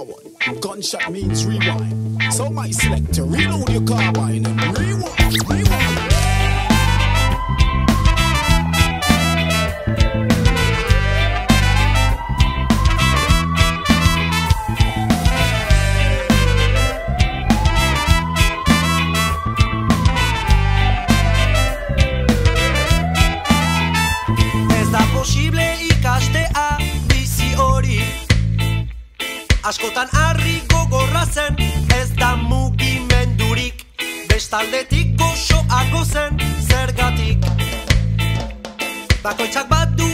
forward. Gunshot means rewind. So my selector, reload your carbine and rewind. Posible ikastea bizi hori askotan harri gogorra zen, ez da mugimendurik, bestaldetik gozoago zen, zergatik bakoitzak badu